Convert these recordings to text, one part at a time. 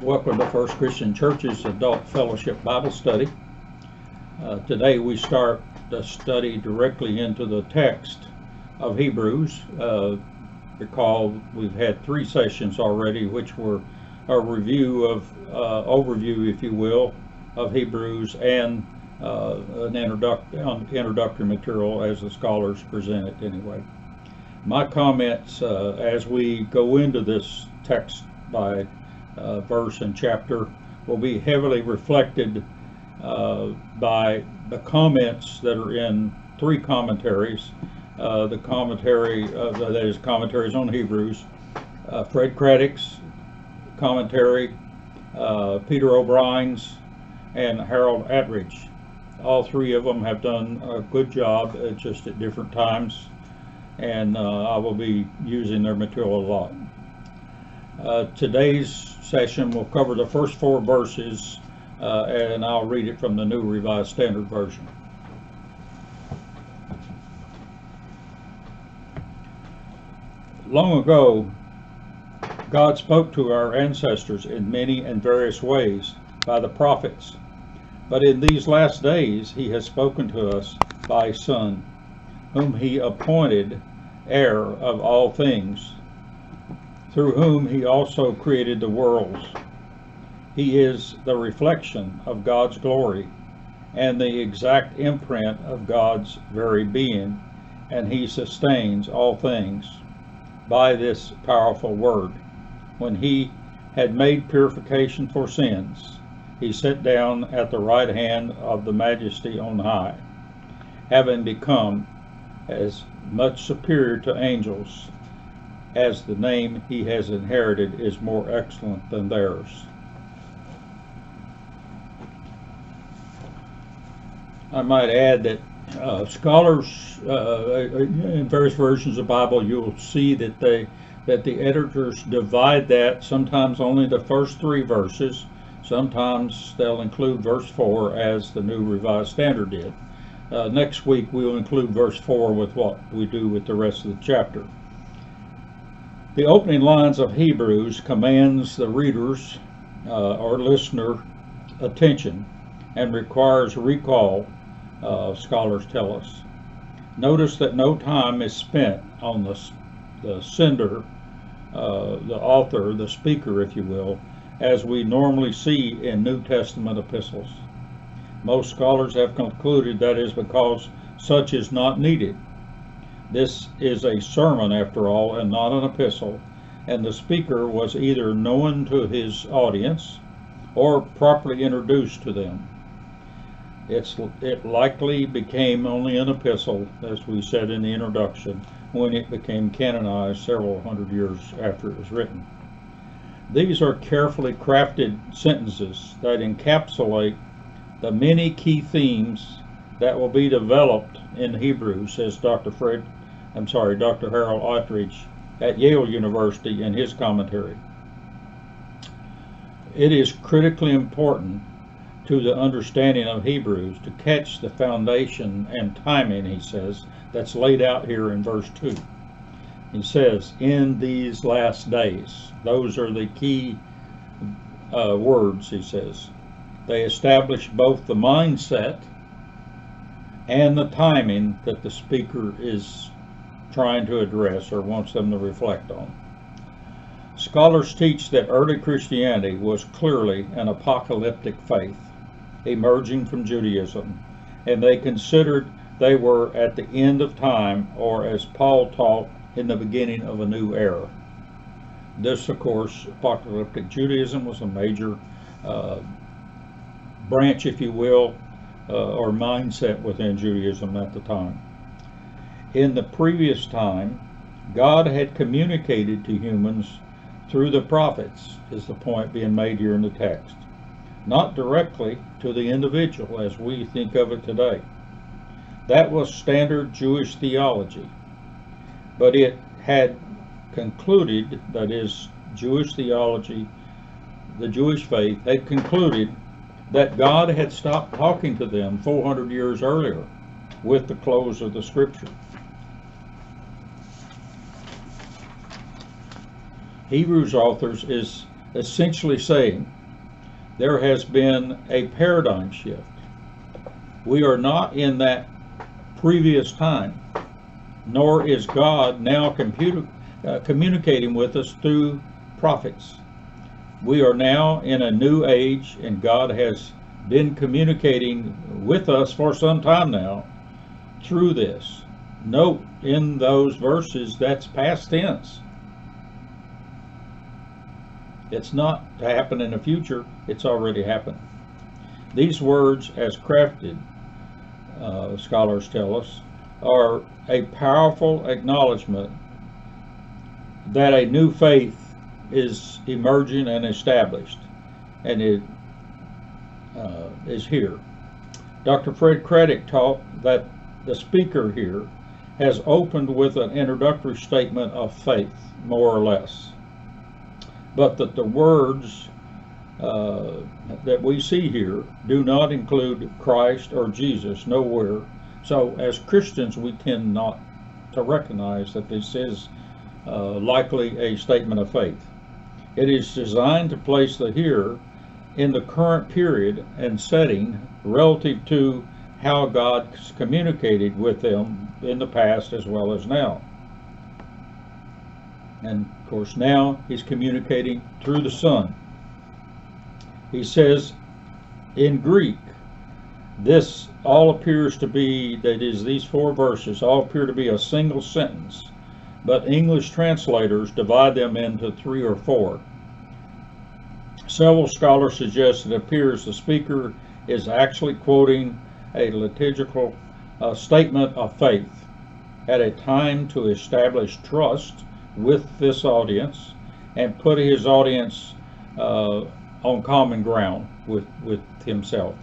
Welcome to First Christian Church's Adult Fellowship Bible Study. Today we start the study directly into the text of Hebrews. Recall we've had 3 sessions already, which were a review of, overview, if you will, of Hebrews and an introductory material as the scholars present it anyway. My comments as we go into this text by verse and chapter will be heavily reflected by the comments that are in 3 commentaries. The commentary, that is commentaries on Hebrews, Fred Craddock's commentary, Peter O'Brien's, and Harold Attridge. All 3 of them have done a good job, just at different times, and I will be using their material a lot. Today's session will cover the first 4 verses, and I'll read it from the New Revised Standard Version. Long ago, God spoke to our ancestors in many and various ways by the prophets, but in these last days he has spoken to us by His Son, whom He appointed heir of all things, through whom He also created the worlds. He is the reflection of God's glory and the exact imprint of God's very being, and He sustains all things by this powerful word. When He had made purification for sins, He sat down at the right hand of the Majesty on high, having become as much superior to angels as the name He has inherited is more excellent than theirs. I might add that scholars in various versions of the Bible, you'll see that the editors divide that, sometimes only the first 3 verses, sometimes they'll include verse 4 as the New Revised Standard did. Next week we'll include verse 4 with what we do with the rest of the chapter. The opening lines of Hebrews commands the reader's or listener attention and requires recall, scholars tell us. Notice that no time is spent on the sender, the author, the speaker, if you will, as we normally see in New Testament epistles. Most scholars have concluded that is because such is not needed. This is a sermon, after all, and not an epistle, and the speaker was either known to his audience or properly introduced to them. It likely became only an epistle, as we said in the introduction, when it became canonized several hundred years after it was written. These are carefully crafted sentences that encapsulate the many key themes that will be developed in Hebrew, says Dr. Harold Attridge at Yale University in his commentary. It is critically important to the understanding of Hebrews to catch the foundation and timing, he says, that's laid out here in verse 2. He says, in these last days. Those are the key words, he says. They establish both the mindset and the timing that the speaker is trying to address or wants them to reflect on. Scholars teach that early Christianity was clearly an apocalyptic faith emerging from Judaism, and they considered they were at the end of time, or as Paul taught, in the beginning of a new era. This, of course, apocalyptic Judaism was a major branch, if you will, or mindset within Judaism at the time. In the previous time, God had communicated to humans through the prophets, is the point being made here in the text. Not directly to the individual as we think of it today. That was standard Jewish theology. But it had concluded, that is, Jewish theology, the Jewish faith, had concluded that God had stopped talking to them 400 years earlier with the close of the Scripture. Hebrews authors is essentially saying there has been a paradigm shift. We are not in that previous time, nor is God now communicating with us through prophets. We are now in a new age, and God has been communicating with us for some time now through this. Note in those verses that's past tense. It's not to happen in the future, it's already happened. These words, as crafted, scholars tell us, are a powerful acknowledgement that a new faith is emerging and established, and it is here. Dr. Fred Craddock taught that the speaker here has opened with an introductory statement of faith, more or less, but that the words that we see here do not include Christ or Jesus, nowhere. So as Christians, we tend not to recognize that this is likely a statement of faith. It is designed to place the hearer in the current period and setting relative to how God communicated with them in the past as well as now. And of course now he's communicating through the Son. He says in Greek, this all appears to be, that is, these 4 verses all appear to be a single sentence, but English translators divide them into 3 or 4. Several scholars suggest it appears the speaker is actually quoting a liturgical statement of faith at a time to establish trust with this audience and put his audience on common ground with himself.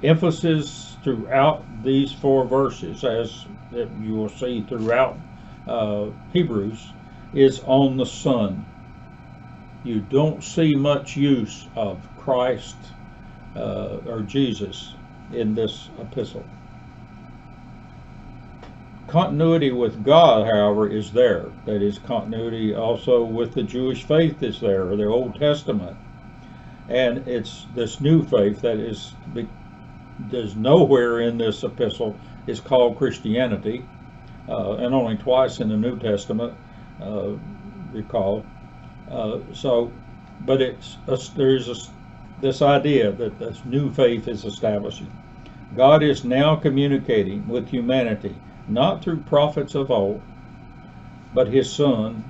Emphasis throughout these 4 verses, as you will see throughout Hebrews, is on the Son. You don't see much use of Christ or Jesus in this epistle. Continuity with God, however, is there. That is, continuity also with the Jewish faith is there, the Old Testament. And it's this new faith that is, there's nowhere in this epistle is called Christianity, and only twice in the New Testament, recall. But there's this idea that this new faith is establishing. God is now communicating with humanity, not through prophets of old, but his Son,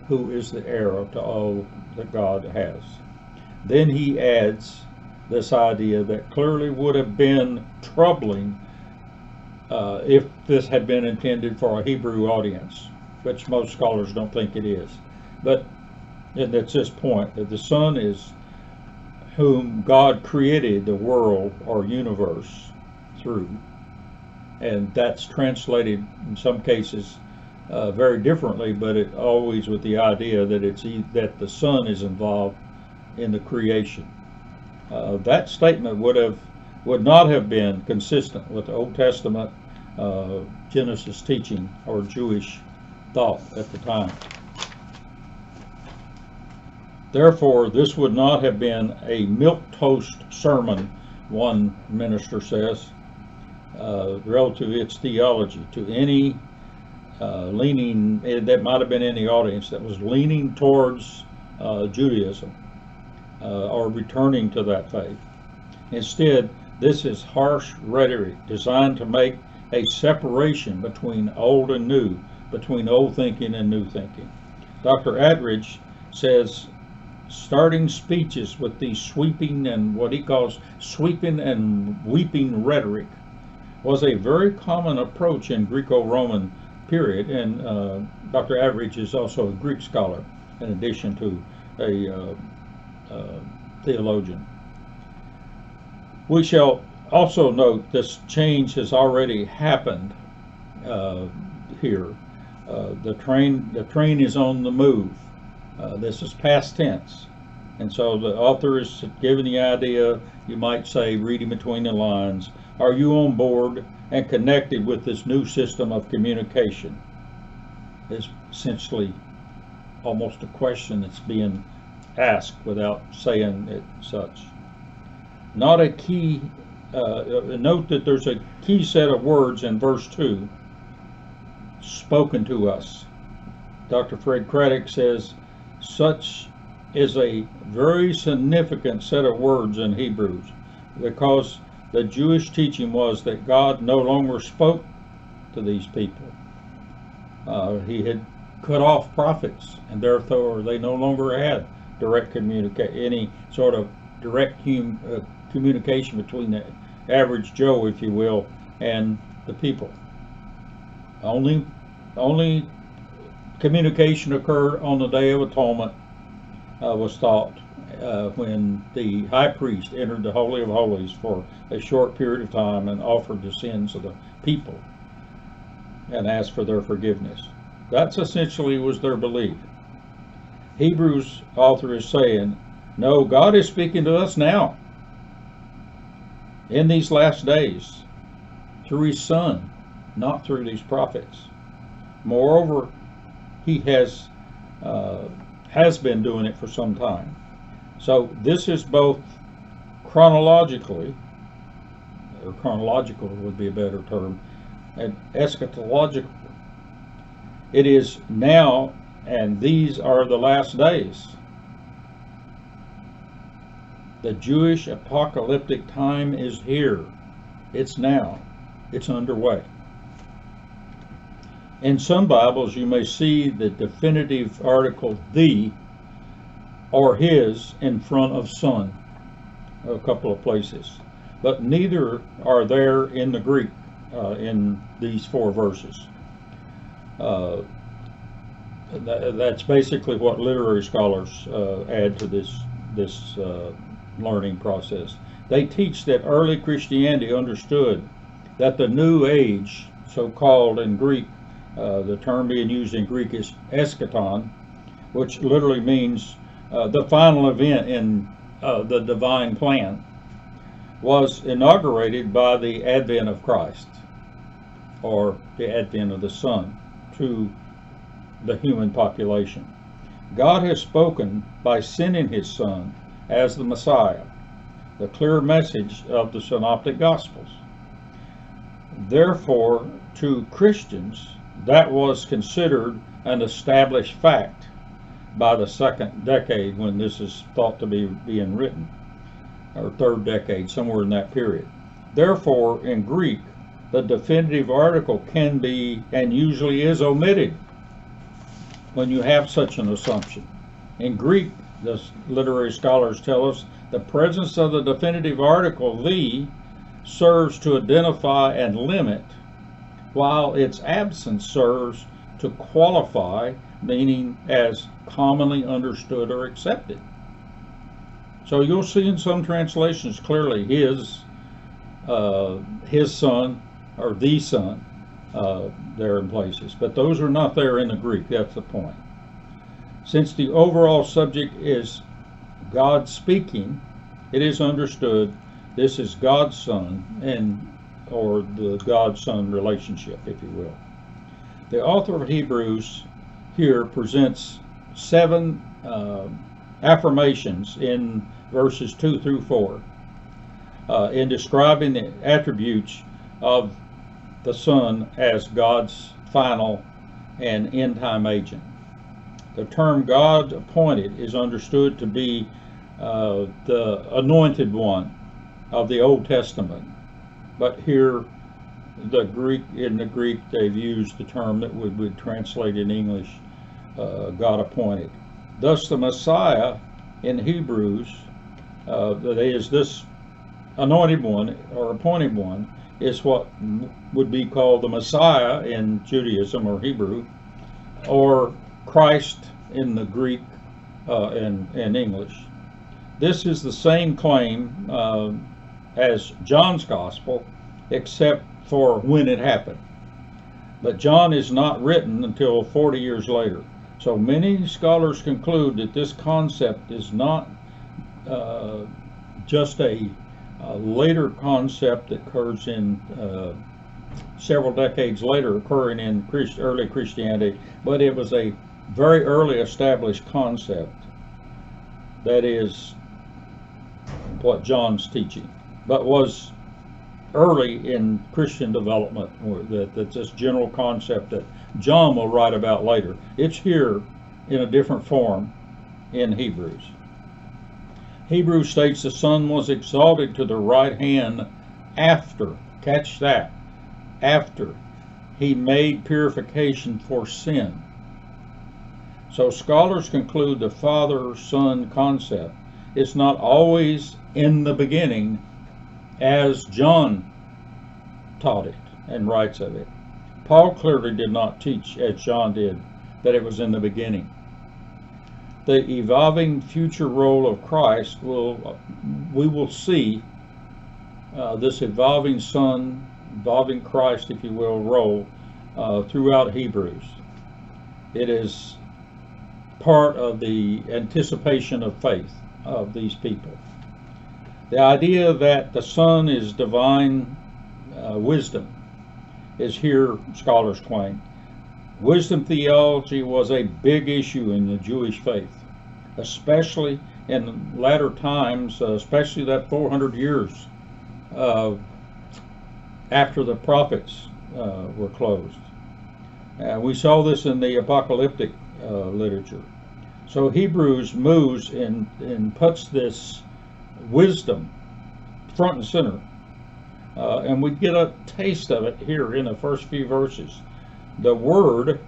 who is the heir to all that God has. Then he adds this idea that clearly would have been troubling if this had been intended for a Hebrew audience, which most scholars don't think it is. And that's this point, that the Son is whom God created the world or universe through. And that's translated in some cases very differently, but it always with the idea that that the Son is involved in the creation. That statement would not have been consistent with the Old Testament Genesis teaching or Jewish thought at the time. Therefore, this would not have been a milquetoast sermon, one minister says, relative to its theology, to any leaning, that might have been in the audience that was leaning towards Judaism or returning to that faith. Instead, this is harsh rhetoric designed to make a separation between old and new, between old thinking and new thinking. Dr. Attridge says, starting speeches with these sweeping and what he calls sweeping and weeping rhetoric was a very common approach in Greco-Roman period, and Dr. Attridge is also a Greek scholar in addition to a theologian. We shall also note this change has already happened here. The train is on the move. This is past tense, and so the author is giving the idea, you might say, reading between the lines, are you on board and connected with this new system of communication? Is essentially almost a question that's being asked without saying it such. Not a key, note that there's a key set of words in verse 2 spoken to us. Dr. Fred Craddock says, such is a very significant set of words in Hebrews, because the Jewish teaching was that God no longer spoke to these people. He had cut off prophets, and therefore they no longer had direct any sort of direct communication between the average Joe, if you will, and the people. Only communication occurred on the Day of Atonement, was thought, when the high priest entered the Holy of Holies for a short period of time and offered the sins of the people and asked for their forgiveness. That's essentially was their belief. Hebrews author is saying, no, God is speaking to us now, in these last days, through His Son, not through these prophets. Moreover, He has been doing it for some time. So this is both chronological would be a better term, and eschatological. It is now, and these are the last days. The Jewish apocalyptic time is here. It's now. It's underway. In some Bibles, you may see the definitive article "the" or "his" in front of "son," a couple of places, but neither are there in the Greek in these 4 verses. That's basically what literary scholars add to this learning process. They teach that early Christianity understood that the New Age, so-called in Greek, the term being used in Greek is eschaton, which literally means the final event in the divine plan, was inaugurated by the advent of Christ, or the advent of the Son, to the human population. God has spoken by sending His Son as the Messiah, the clear message of the Synoptic Gospels. Therefore, to Christians, that was considered an established fact by the 2nd decade, when this is thought to be being written, or 3rd decade, somewhere in that period. Therefore, in Greek, the definitive article can be, and usually is, omitted when you have such an assumption. In Greek, the literary scholars tell us, the presence of the definitive article "the" serves to identify and limit, while its absence serves to qualify, meaning as commonly understood or accepted. So you'll see in some translations clearly his Son, or the Son, there in places, but those are not there in the Greek. That's the point. Since the overall subject is God speaking, it is understood this is God's Son, or the God-Son relationship, if you will. The author of Hebrews here presents 7 affirmations in verses 2 through 4 in describing the attributes of the Son as God's final and end-time agent. The term God appointed is understood to be the anointed one of the Old Testament, but here in the Greek they've used the term that we would translate in English, God appointed. Thus the Messiah in Hebrews, that is, this anointed one or appointed one, is what would be called the Messiah in Judaism or Hebrew, or Christ in the Greek and English. This is the same claim as John's Gospel, except for when it happened. But John is not written until 40 years later. So many scholars conclude that this concept is not just a later concept that occurs in several decades later, occurring in early Christianity, but it was a very early established concept. That is what John's teaching, but was early in Christian development, that's this general concept that John will write about later. It's here in a different form in Hebrews. Hebrews states the Son was exalted to the right hand after, catch that, after he made purification for sin. So scholars conclude the Father-Son concept is not always in the beginning as John taught it and writes of it. Paul clearly did not teach, as John did, that it was in the beginning. The evolving future role of Christ we will see this evolving Son, evolving Christ, if you will, role throughout Hebrews. It is part of the anticipation of faith of these people. The idea that the Son is divine wisdom is here, scholars claim. Wisdom theology was a big issue in the Jewish faith, especially in latter times, especially that 400 years after the prophets were closed. We saw this in the apocalyptic literature. So Hebrews moves and puts this wisdom front and center. And we get a taste of it here in the first few verses. The word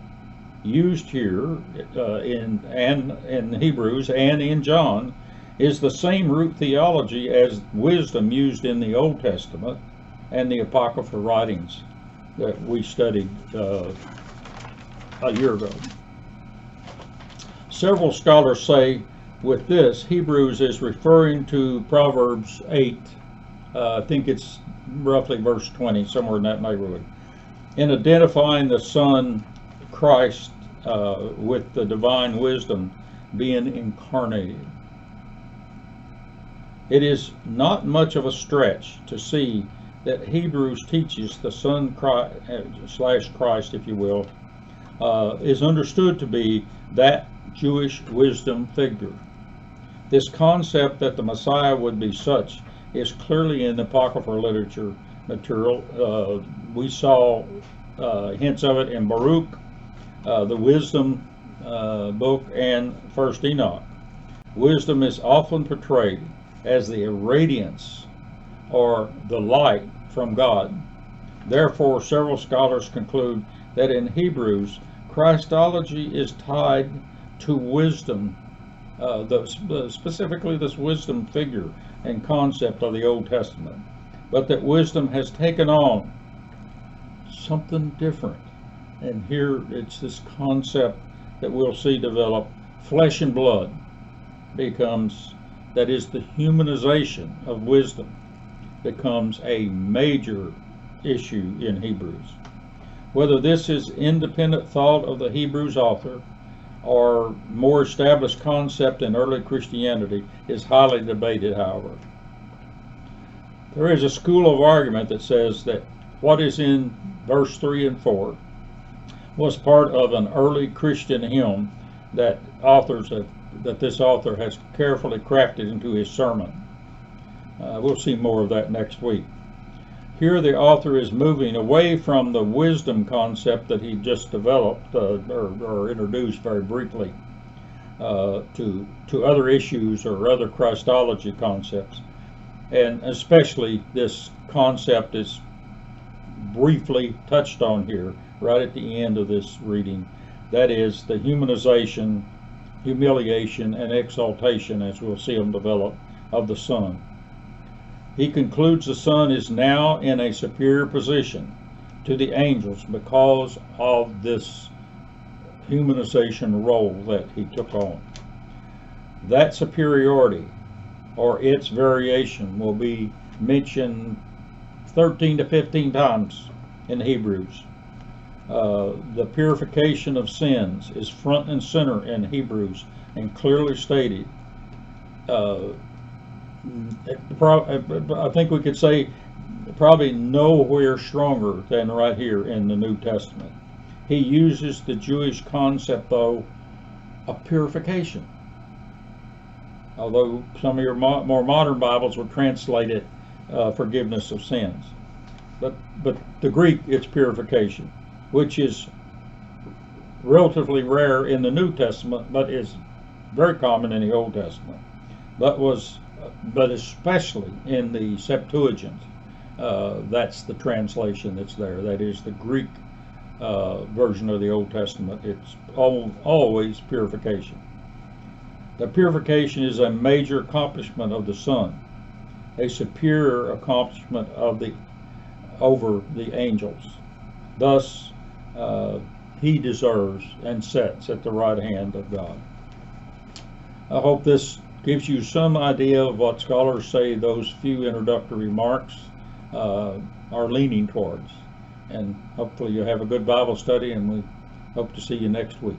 used here in Hebrews and in John is the same root theology as wisdom used in the Old Testament and the Apocryphal writings that we studied a year ago. Several scholars say with this, Hebrews is referring to Proverbs 8. I think it's roughly verse 20, somewhere in that neighborhood, in identifying the Son, Christ, with the divine wisdom being incarnated. It is not much of a stretch to see that Hebrews teaches the Son / Christ, if you will, is understood to be that Jewish wisdom figure. This concept that the Messiah would be such is clearly in the Apocryphal literature material. We saw hints of it in Baruch, the Wisdom book, and First Enoch. Wisdom is often portrayed as the radiance or the light from God. Therefore, several scholars conclude that in Hebrews, Christology is tied to wisdom, specifically this wisdom figure and concept of the Old Testament, but that wisdom has taken on something different. And here it's this concept that we'll see develop. Flesh and blood becomes, that is, the humanization of wisdom becomes a major issue in Hebrews. Whether this is independent thought of the Hebrews author or more established concept in early Christianity is highly debated, however. There is a school of argument that says that what is in verse 3 and 4 was part of an early Christian hymn that this author has carefully crafted into his sermon. We'll see more of that next week. Here the author is moving away from the wisdom concept that he just developed or introduced very briefly to other issues or other Christology concepts. And especially this concept is briefly touched on here right at the end of this reading. That is the humanization, humiliation, and exaltation, as we'll see them develop, of the Son. He concludes the Son is now in a superior position to the angels because of this humanization role that he took on. That superiority or its variation will be mentioned 13 to 15 times in Hebrews. The purification of sins is front and center in Hebrews and clearly stated. I think we could say probably nowhere stronger than right here in the New Testament. He uses the Jewish concept, though, of purification. Although some of your more modern Bibles would translate it forgiveness of sins. But the Greek, it's purification, which is relatively rare in the New Testament, but is very common in the Old Testament. But especially in the Septuagint, that's the translation that's there. That is the Greek version of the Old Testament. It's always purification. The purification is a major accomplishment of the Son, a superior accomplishment over the angels. Thus, he deserves and sits at the right hand of God. I hope this gives you some idea of what scholars say those few introductory remarks are leaning towards. And hopefully you have a good Bible study, and we hope to see you next week.